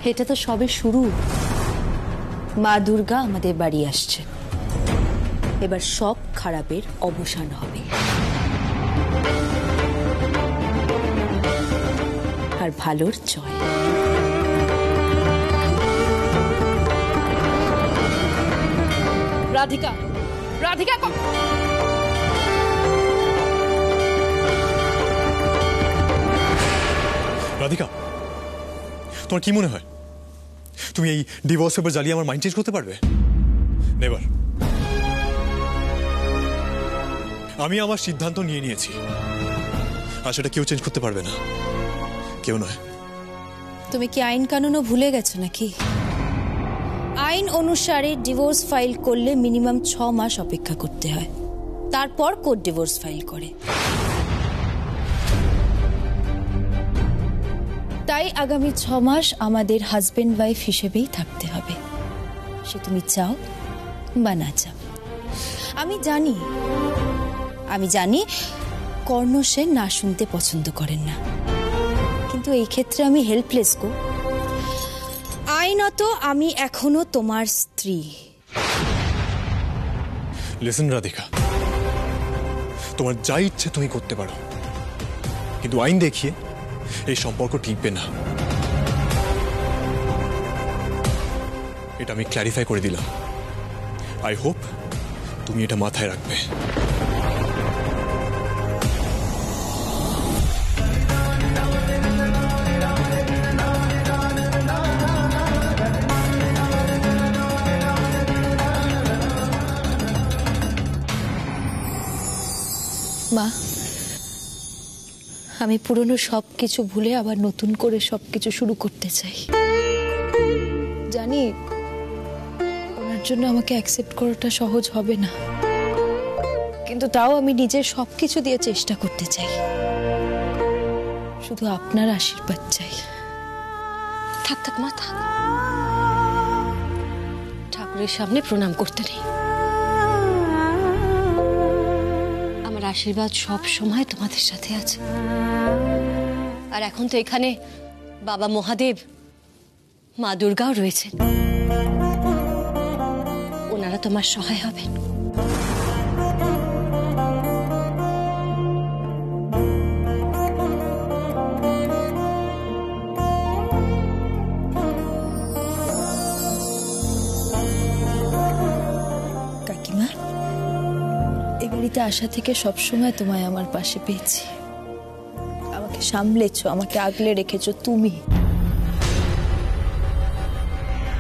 এটা তো সবে শুরু। মা দুর্গা আমাদের বাড়ি আসছে, এবার সব খারাপের অবসান হবে আর ভালোর জয়। রাধিকা, রাধিকা রাধিকা, তোমার কি মনে হয় তুমি এই ডিভোর্স পেপার জ্বালিয়ে আমার মাইন্ড চেঞ্জ করতে পারবে? নেভার। আমি আমার সিদ্ধান্ত নিয়ে নিয়েছি আর সেটা কেউ চেঞ্জ করতে পারবে না, কেউ নয়। তুমি কি আইন কানুনও ভুলে গেছো নাকি? আইন অনুসারে ডিভোর্স ফাইল করলে মিনিমাম 6 মাস অপেক্ষা করতে হয়, তারপর কোর্ট ডিভোর্স ফাইল করে। তাই আগামী 6 মাস আমাদের হাজবেন্ড ওয়াইফ হিসেবেই থাকতে হবে, সে তুমি চাও বা না চাও। আমি জানি কর্ণ সে না শুনতে পছন্দ করেন না, কিন্তু এই ক্ষেত্রে আমি হেল্পলেস গো। আইনত আমি এখনো তোমার স্ত্রী। লিসেন রাধিকা, তোমার যা ইচ্ছে তুমি করতে পারো, কিন্তু আইন দেখিয়ে এই সম্পর্ক টিকবে না। এটা আমি ক্ল্যারিফাই করে দিলাম। আই হোপ তুমি এটা মাথায় রাখবে। মা, আমি পুরনো সবকিছু ভুলে আবার নতুন করে সবকিছু শুরু করতে চাই। জানি ওনার জন্য আমাকে অ্যাকসেপ্ট করাটা সহজ হবে না, কিন্তু তাও আমি নিজের সবকিছু দিয়ে চেষ্টা করতে চাই। শুধু আপনার আশীর্বাদ চাই। থাক থাক মা, থাক। ঠাকুরের সামনে প্রণাম করতে নেই। আমার আশীর্বাদ সব সময় তোমাদের সাথে আছে। আর এখন তো এখানে বাবা মহাদেব, মা দুর্গাও রয়েছেন, ওনারা তোমার সহায় হবেন। কাকিমা, এ বাড়িতে আসা থেকে সবসময় তোমায় আমার পাশে পেয়েছি। আমাকে সামলেছো, আমাকে আগলে রেখেছো তুমি।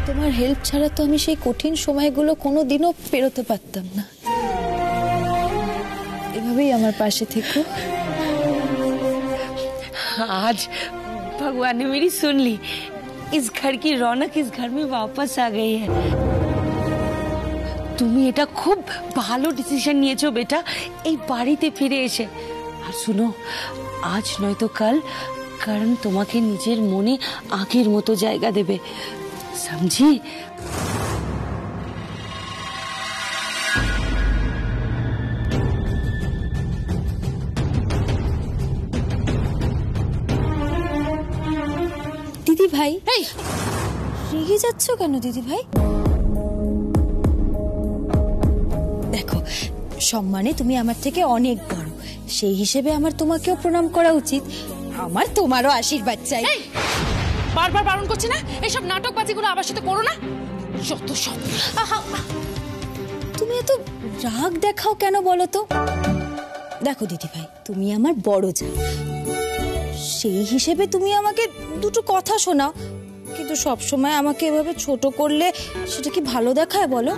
তোমার হেল্প ছাড়া তো আমি সেই কঠিন সময়গুলো কোনোদিনও পেরোতে পারতাম না। এভাবেই আমার পাশে থেকো। आज भगवान ने मेरी सुन ली। इस घर की रौनक इस घर में वापस आ गई है। তুমি এটা খুব ভালো ডিসিশন নিয়েছো বেটা, এই বাড়িতে ফিরে এসে। আর শুনো, আজ নয়তো কাল কারণ তোমাকে নিজের মনে আগের মতো জায়গা দেবে, সমঝি? দিদি ভাই, রেগে যাচ্ছ কেন দিদি ভাই? দেখো, সম্মানে তুমি আমার থেকে অনেক বড়, সেই হিসেবে আমার তোমাকেও প্রণাম করা উচিত। আমার তোমারও আশীর্বাদ চাই। বারবার বারণ করছি না, এইসব নাটকবাজিগুলো আবার সাথে করো না। যত সব। তুমি এত রাগ দেখাও কেন বলো তো? দেখো দিদি ভাই, তুমি আমার বড় যা, সেই হিসেবে তুমি আমাকে দুটো কথা শোনাও, কিন্তু সব সময় আমাকে এভাবে ছোট করলে সেটা কি ভালো দেখায় বলো?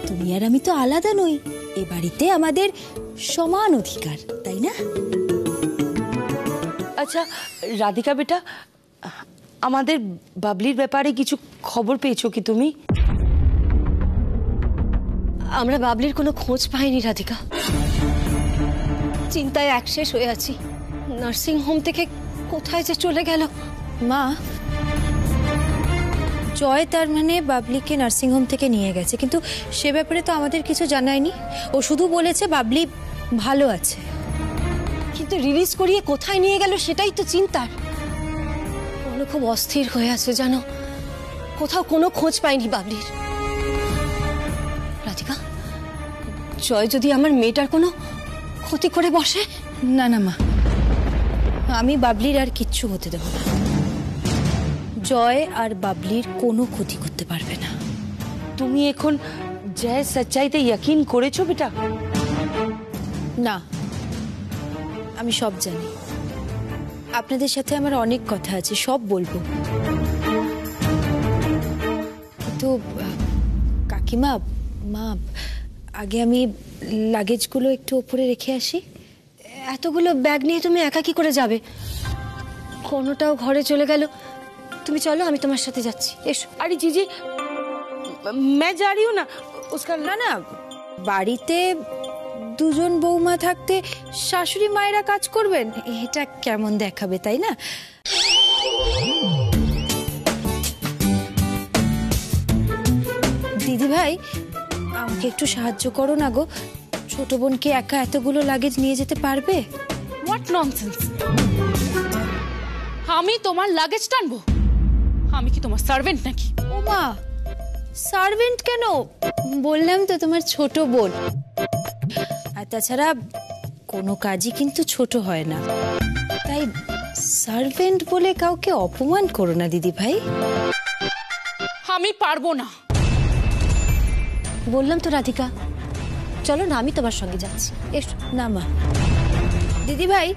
তুমি আর আমি তো আলাদা নই, এ বাড়িতে আমাদের সমান অধিকার, তাই না? আচ্ছা রাধিকা বেটা, আমাদের বাবলির ব্যাপারে কিছু খবর পেয়েছো কি তুমি? আমরা বাবলির কোনো খোঁজ পাইনি রাধিকা। চিন্তায় একশেষ হয়ে আছি। নার্সিং হোম থেকে কোথায় যে চলে গেল। মা, জয় তার মানে বাবলিকে নার্সিং হোম থেকে নিয়ে গেছে, কিন্তু সে ব্যাপারে তো আমাদের কিছু জানায়নি। ও শুধু বলেছে বাবলি ভালো আছে। কিন্তু রিলিজ করিয়ে কোথায় নিয়ে গেল সেটাই তো চিন্তার। কোনো খুব অস্থির হয়ে আছে জানো, কোথাও কোনো খোঁজ পাইনি বাবলির। রাধিকা, জয় যদি আমার মেয়েটার কোনো ক্ষতি করে বসে? না না মা, আমি বাবলির আর কিচ্ছু হতে দেব না। জয় আর বাবলির কোনো ক্ষতি করতে পারবে না। তুমি এখন জয় সচ্চাইতে ইয়াকিন করেছো বেটা? না, আমি সব জানি। আপনাদের সাথে আমার অনেক কথা আছে, সব বলবো। তো কাকিমা, মা, আগে আমি লাগেজগুলো একটু ওপরে রেখে আসি। এতগুলো ব্যাগ নিয়ে তুমি একা কি করে যাবে? কোনোটাও ঘরে চলে গেল। তুমি চলো, আমি তোমার সাথে যাচ্ছি, এসো। अरे जीजी मैं जा रही हूँ ना उसका। না না, বাড়িতে দুজন বৌমা থাকতে শাশুড়ি মায়েরা কাজ করবেন, এটা কেমন দেখাবে, তাই না? দিদি ভাই, আমাকে একটু সাহায্য করো না গো। ছোট বোনকে একা এতগুলো লাগেজ নিয়ে যেতে পারবে? What nonsense! আমি তোমার লাগেজ টানবো? আমি কি তোমার সার্ভেন্ট নাকি? ও মা, সার্ভেন্ট কেন? বললাম তো তোমার ছোট বোন। আর তাছাড়া কোনো কাজই কিন্তু ছোট হয় না, তাই সার্ভেন্ট বলে কাউকে অপমান করো না দিদি ভাই। আমি পারবো না। বললাম তো রাধিকা, চলো না, আমি তোমার সঙ্গে যাচ্ছি, এসো। না মা, দিদি ভাই,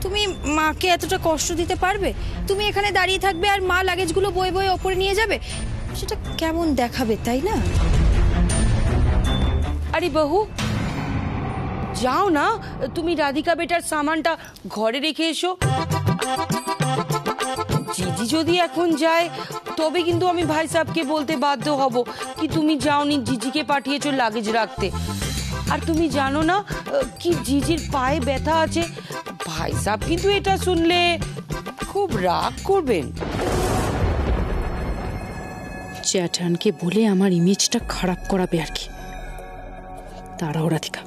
তুমি মাকে এতটা কষ্ট দিতে পারবে? তুমি এখানে দাঁড়িয়ে থাকবে আর মা লাগেজগুলো বয়ে বয়ে ওপরে নিয়ে যাবে, সেটা কেমন দেখাবে, তাই না? अरे बहू যাও না, তুমি রাধিকা বেটার সামানটা ঘরে রেখে এসো। জিজি যদি এখন যায় তবে কিন্তু আমি ভাই সাহেবকে বলতে বাধ্য হব কি তুমি যাওনি, জিজিকে পাঠিয়েছো লাগেজ রাখতে। আর তুমি জানো না কি জিজির পায়ে ব্যথা আছে, ভাই সাহেব কিন্তু এটা শুনলে খুব রাগ করবেন। চ্যাটানকে বলে আমার ইমেজটা খারাপ করাবে আর কি। তারাও রাধিকা,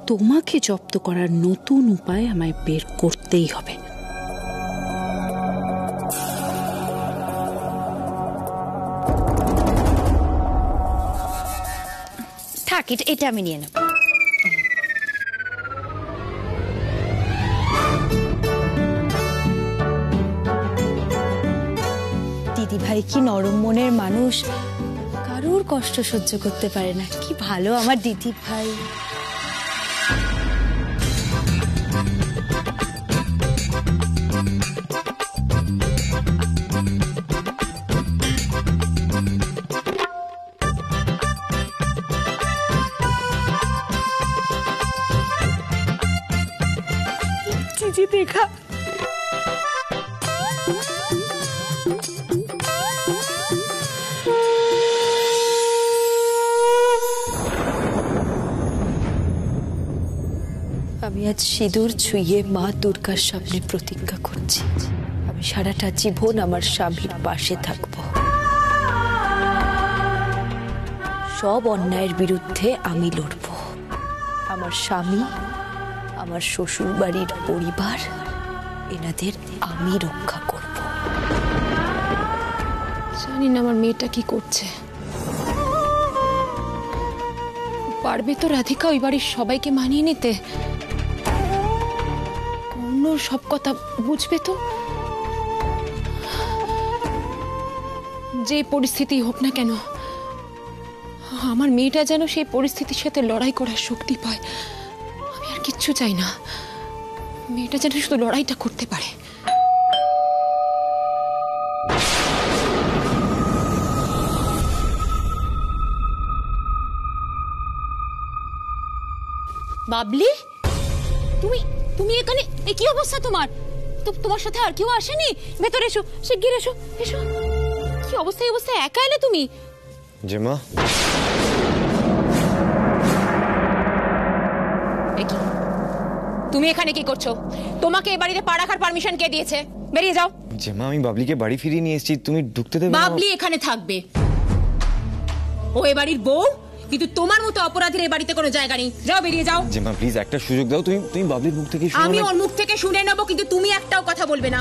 তোমাকে জব্দ করার নতুন উপায় আমায় বের করতেই হবে। থাক, এটা আমি নিয়ে নেব। দিদি ভাই কি নরম মনের মানুষ, কারোর কষ্ট সহ্য করতে পারে না। কি ভালো আমার দিদি ভাই। জিজি দেখা আমি আজ সিঁদুর ছুঁয়ে মা দুর্গার সামনে প্রতিজ্ঞা করছি, আমি সারাটা জীবন আমার স্বামীর পাশে থাকব। সব অন্যায়ের বিরুদ্ধে আমি লড়ব। আমার স্বামী, আমার শ্বশুর বাড়ির পরিবার, এনাদের আমি রক্ষা করব। জানি না আমার মেয়েটা কি করছে। পারবে তো রাধিকা ওই বাড়ির সবাইকে মানিয়ে নিতে? অন্য সব কথা বুঝবে তো? যে পরিস্থিতি হোক না কেন, আমার মেয়েটা যেন সেই পরিস্থিতির সাথে লড়াই করার শক্তি পায়। আমি আর কিচ্ছু চাই না, মেয়েটা যেন শুধু লড়াইটা করতে পারে। বাবলি, তুমি এখানে? এ কি অবস্থা তোমার? তোমার সাথে আর কেউ আসেনি? ভেতরে এসো, শিগগির এসো, এসো। কি অবস্থা? এই অবস্থায় একা এলে তুমি? জেমা, তুমি এখানে কি করছো? তোমাকে এই বাড়িতে পা রাখার পারমিশন কে দিয়েছে? বেরিয়ে যাও। জেমা, আমি বাবলিকে বাড়ি ফিরিয়ে নিয়ে এসেছি, তুমি ঢুকতে দেবে না? বাবলি এখানে থাকবে, ও এ বাড়ির বউ, কিন্তু তোমার মতো অপরাধীর এই বাড়িতে কোনো জায়গা নেই। যাও, বেরিয়ে যাও। জেমা প্লিজ একটা সুযোগ দাও, তুমি বাবলির মুখ থেকে শুনো আমি না। ওর মুখ থেকে শুনে নেবো, কিন্তু তুমি একটাও কথা বলবে না।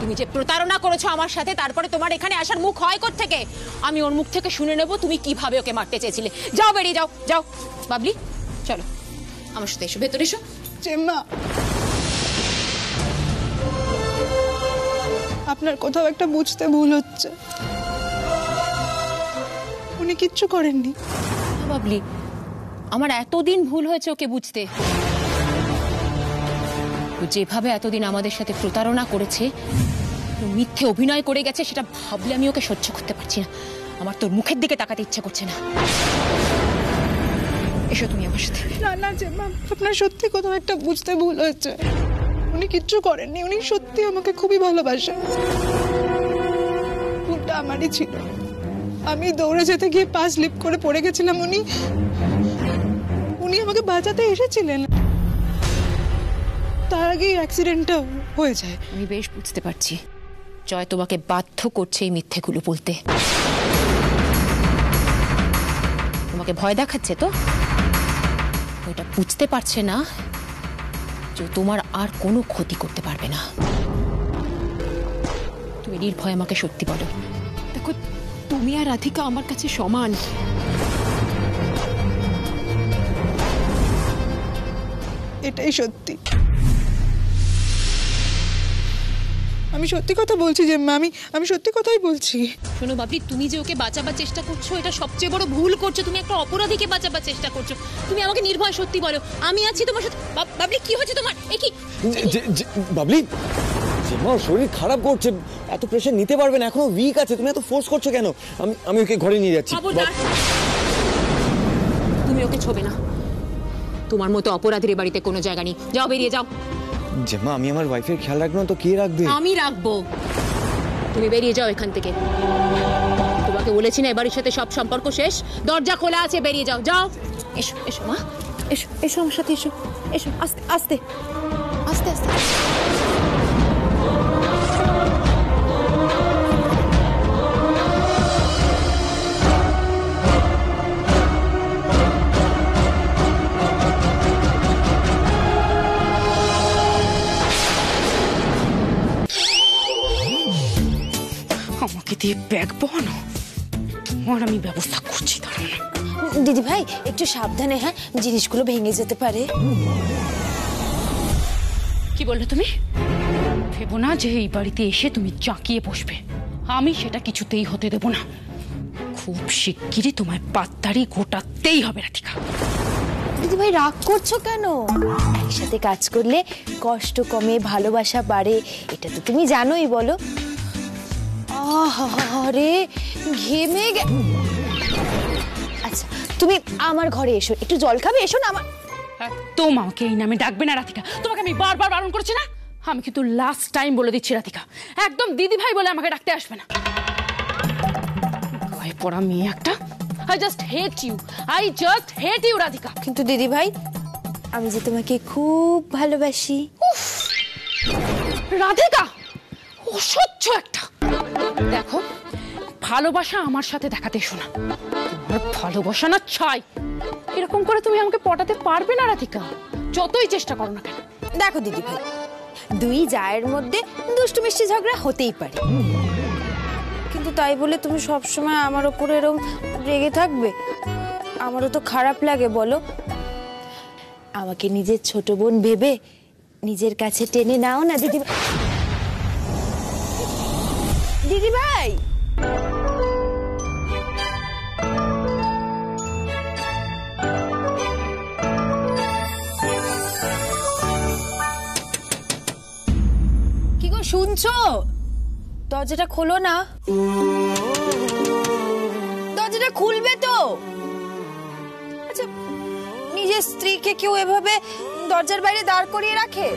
তুমি যে প্রতারণা করেছো আমার সাথে, তারপরে তোমার এখানে আসার মুখ হয় কোত্থেকে? আমি ওর মুখ থেকে শুনে নেবো তুমি কিভাবে ওকে মারতে চেয়েছিলে। যাও, বেরিয়ে যাও। যাও বাবলি, চলো আমার সাথে এসো, ভেতরে এসো। জেম্মা, আপনার কোথাও একটা বুঝতে ভুল হচ্ছে। উনি কিচ্ছু করেননি। বাবলি, আমার এতদিন ভুল হয়েছে ওকে বুঝতে। ও যেভাবে এতদিন আমাদের সাথে প্রতারণা করেছে, মিথ্যে অভিনয় করে গেছে, সেটা ভাবলে আমি ওকে সহ্য করতে পারছি না। আমার তোর মুখের দিকে তাকাতে ইচ্ছে করছে না। এসো তুমি আমার সাথে। না না জেম্মা, আপনার সত্যি কোথাও একটা বুঝতে ভুল হয়েছে। উনি কিচ্ছু করেননি, উনি সত্যি আমাকে খুবই ভালোবাসেন। ভুলটা আমারই ছিল। আমি দৌড়ে যেতে গিয়ে পা স্লিপ করে পড়ে গেছিলাম। উনি আমাকে বাঁচাতে এসেছিলেন, তার আগেই অ্যাক্সিডেন্টটা হয়ে যায়। আমি বেশ বুঝতে পারছি জয় তোমাকে বাধ্য করছে এই মিথ্যেগুলো বলতে। তোমাকে ভয় দেখাচ্ছে তো? ওটা বুঝতে পারছে না যে তোমার আর কোনো ক্ষতি করতে পারবে না। তুমি নির্ভয় আমাকে সত্যি বলো। দেখো, তুমি আর রাধিকা আমার কাছে সমান। এটাই সত্যি। আমি সত্যি কথা বলছি জেম্মা, আমি সত্যি কথাই বলছি। শোনো বাবলি, তুমি যে ওকে বাঁচাবার চেষ্টা করছো, এটা সবচেয়ে বড় ভুল করছো। তুমি একটা অপরাধীকে বাঁচাবার চেষ্টা করছো। তুমি আমাকে নির্ভয় সত্যি বলো, আমি আছি তোমার সাথে। বাবলি, কি হচ্ছে তোমার? এ কি বাবলি, জেমা শরীর খারাপ করছে, এত প্রেশার নিতে পারবে না, এখনো উইক আছে, তুমি এত ফোর্স করছো কেন? আমি ওকে ঘরে নিয়ে যাচ্ছি। খবরদার, তুমি ওকে ছোবে না। তোমার মতো অপরাধীর বাড়িতে কোনো জায়গা নেই। যাও, বেরিয়ে যাও। জেমা, আমি আমার ওয়াইফের খেয়াল রাখবো না তো কে রাখবে? আমি রাখবো। তুমি বেরিয়ে যাও এখান থেকে। তোমাকে বলেছি না, এবারের সাথে সব সম্পর্ক শেষ। দরজা খোলা আছে, বেরিয়ে যাও। যাও, এসো এসো মা, এসো এসো আমার সাথে, এসো এসো, আস্তে আস্তে আস্তে আস্তে। আমাকে দিয়ে ব্যাগ বহানো, আর আমি ব্যবস্থা করছি। দাঁড়ানো দিদি ভাই, একটু সাবধানে, হ্যাঁ, জিনিসগুলো ভেঙে যেতে পারে। কি বললে তুমি? ভেবো না যে এই বাড়িতে এসে তুমি জাঁকিয়ে বসবে। আমি সেটা কিছুতেই হতে দেব না। খুব শিগগিরই তোমায় পাত্তারি গোটাতেই হবে রাধিকা। দিদি ভাই, রাগ করছো কেন? একসাথে কাজ করলে কষ্ট কমে, ভালোবাসা বাড়ে, এটা তো তুমি জানোই। বলো। আরে ঘেমে আচ্ছা, তুমি আমার ঘরে এসো, একটু জল খাবে, এসো না। আমার একদম আমাকে এই নামে ডাকবে না রাধিকা। তোমাকে আমি বারবার বারণ করছি না? আমি কিন্তু লাস্ট টাইম বলে দিচ্ছি রাধিকা, একদম দিদি ভাই বলে আমাকে ডাকতে আসবে না। গায়ে পড়া মেয়ে একটা। I just hate you Radhika. কিন্তু দিদি ভাই, আমি যে তোমাকে খুব ভালোবাসি। রাধিকা, অসহ্য একটা। দেখো, ভালোবাসা আমার সাথে দেখাতে এসো না। তোমার ভালোবাসা না ছাই। এরকম করে তুমি আমাকে পটাতে পারবে না রাধিকা, যতই চেষ্টা করো না কেন। দেখো দিদি ভাই, দুই জায়ের মধ্যে দুষ্টু মিষ্টি ঝগড়া হতেই পারে, কিন্তু তাই বলে তুমি সবসময় আমার ওপরে এরকম রেগে থাকবে? আমারও তো খারাপ লাগে, বলো। আমাকে নিজের ছোট বোন ভেবে নিজের কাছে টেনে নাও না দিদি। দিদি ভাই, কি গো, শুনছো? দরজাটা খোলো না। দরজাটা খুলবে তো? আচ্ছা, নিজের স্ত্রীকে কেউ এভাবে দরজার বাইরে দাঁড় করিয়ে রাখে?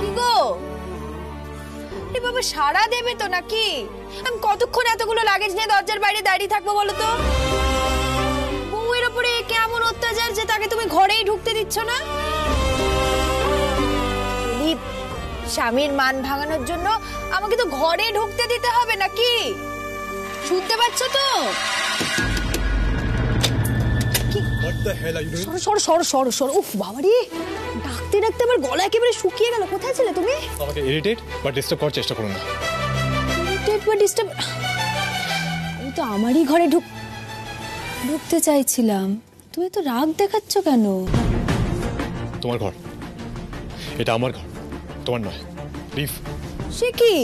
কি গো, এ বাবা, সাড়া দেবে তো নাকি? আমি কতক্ষণ এতগুলো লাগেজ নিয়ে দরজার বাইরে দাঁড়িয়ে থাকবো বলো তো? বউয়ের উপরে কেমন অত্যাচার যে তাকে তুমি ঘরেই ঢুকতে দিচ্ছ না? স্বামীর মান ভাঙানোর জন্য আমাকে তো ঘরে ঢুকতে দিতে হবে নাকি? শুনতে পাচ্ছ তো? সরো সরো সরো সরো। উফ বাবারে, ডাকতে ডাকতে আমার গলা একেবারে শুকিয়ে গেল। কোথায় ছিলে তুমি? আমাকে ইরিটেট বা ডিস্টার্ব করার চেষ্টা করো না। ইরিটেট বা ডিস্টার্ব? আমি তো আমারই ঘরে ঢুকতে চাইছিলাম। তুমি তো রাগ দেখাচ্ছ কেন? তোমার ঘর, এটা আমার ঘর, তোমার নয়। লিভ। সে কি?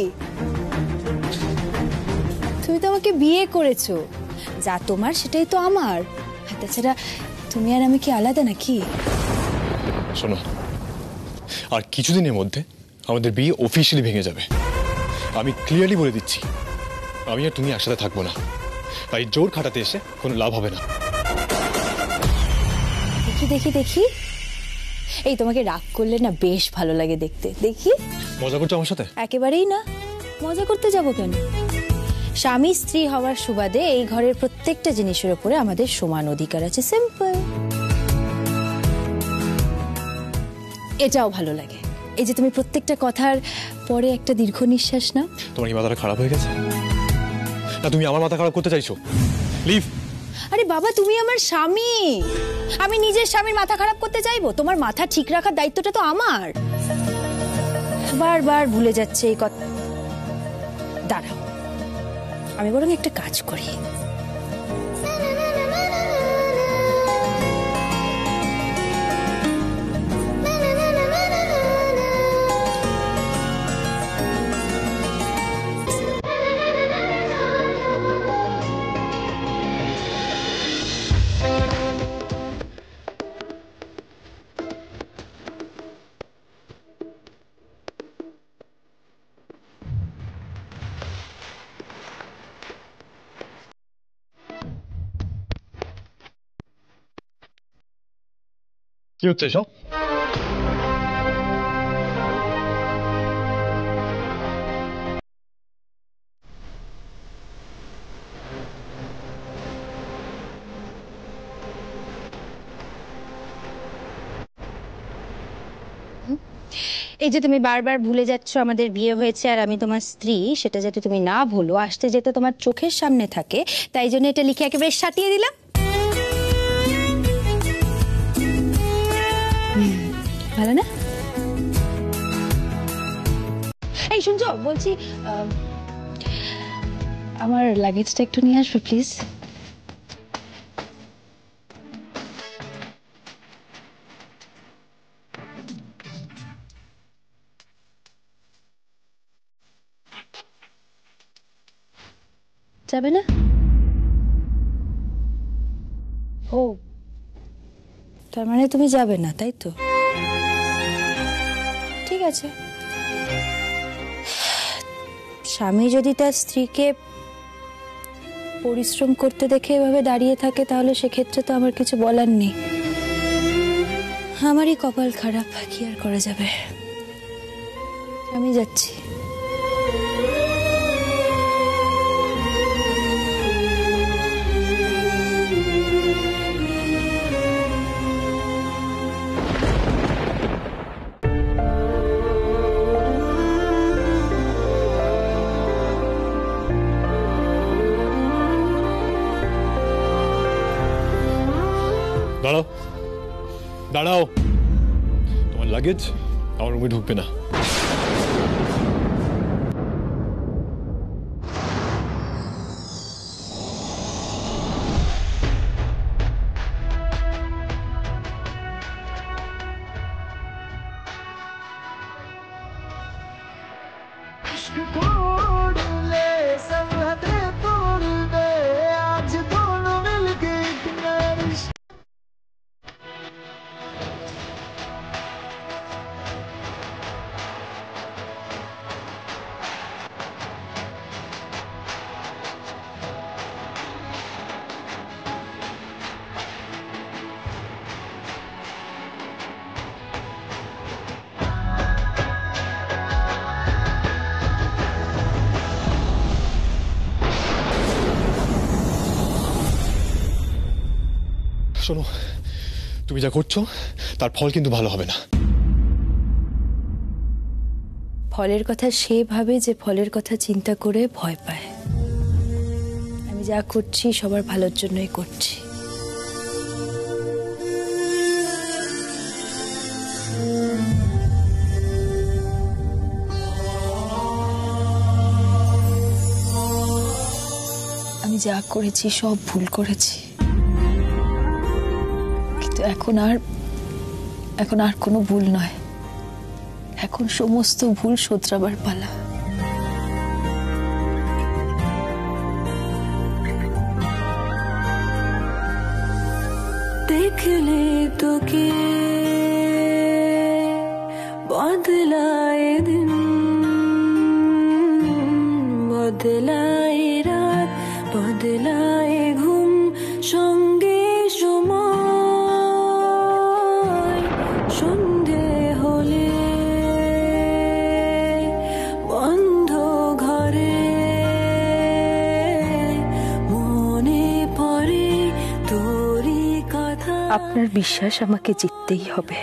তুমি তো আমাকে বিয়ে করেছো, যা তোমার সেটাই তো আমার। তাছাড়া তুমি আর আমি কি আলাদা নাকি? শোনো, আর কিছুদিনের মধ্যে আমাদের বিয়ে অফিসিয়ালি ভেঙে যাবে। আমি ক্লিয়ারলি বলে দিচ্ছি, আমি আর তুমি একসাথে থাকবো না। তাই জোর খাটাতে এসে কোনো লাভ হবে না। দেখি দেখি দেখি। এই তোমাকে রাগ করলে না বেশ ভালো লাগে দেখতে। দেখি। মজা করছো আমার সাথে? একেবারেই না, মজা করতে যাব কেন? স্বামী স্ত্রী হওয়ার সুবাদে এই ঘরের প্রত্যেকটা জিনিসের উপরে আমাদের সমান অধিকার আছে। সিম্পল। এটাও ভালো লাগে, এই যে তুমি প্রত্যেকটা কথার পরে একটা দীর্ঘ নিঃশ্বাস নাও। তোমার কি মাথাটা খারাপ হয়ে গেছে? না তুমি আমার মাথা খারাপ করতে চাইছো? লিভ। আরে বাবা, তুমি আমার স্বামী, আমি নিজের স্বামীর মাথা খারাপ করতে চাইবো? তোমার মাথা ঠিক রাখার দায়িত্বটা তো আমার। বারবার ভুলে যাচ্ছে এই কথা। দাঁড়াও, আমি বরং একটা কাজ করি। কি হচ্ছে এসব? এই যে তুমি বারবার ভুলে যাচ্ছ আমাদের বিয়ে হয়েছে আর আমি তোমার স্ত্রী, সেটা যাতে তুমি না ভুলো, আসতে যেতে তোমার চোখের সামনে থাকে, তাই জন্য এটা লিখে একেবারে সাটিয়ে দিলাম। ভালো না? এই শুনছো, বলছি আমার লাগেজটা একটু নিয়ে আসবে প্লিজ। যাবে না? ও, তার মানে তুমি যাবে না, তাই তো? ঠিক আছে। স্বামী যদি তার স্ত্রীকে পরিশ্রম করতে দেখে এভাবে দাঁড়িয়ে থাকে, তাহলে সেক্ষেত্রে তো আমার কিছু বলার নেই। আমারই কপাল খারাপ, কি আর করা যাবে। আমি যাচ্ছি। দাঁড়াও, দাঁড়াও। তোমার লাগেজ আমার রুমে ঢুকবে না। শোনো, তুমি যা করছো তার ফল কিন্তু ভালো হবে না। ফলের কথা সে ভাবে যে ফলের কথা চিন্তা করে ভয় পায়। আমি যা করছি সবার ভালোর জন্যই করছি। আমি যা করেছি সব ভুল করেছি, কিন্তু এখন আর কোনো ভুল নয়। এখন সমস্ত ভুল শোধরাবার পালা। देखले तो के बदलाए दिन, बदलाए रात, बदलाए घुम संगे समय सन्धे होले बंध घरे मने पड़े तोरी कथा। আপনার বিশ্বাস আমাকে জিততেই হবে,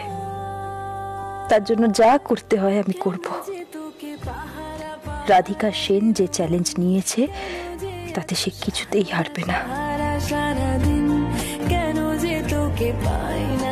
তার জন্য যা করতে হয় আমি করব। রাধিকা সেন যে চ্যালেঞ্জ নিয়েছে তাতে সে কিছুতেই হারবে না। সারাদিন কেন যে তোকে পাই না।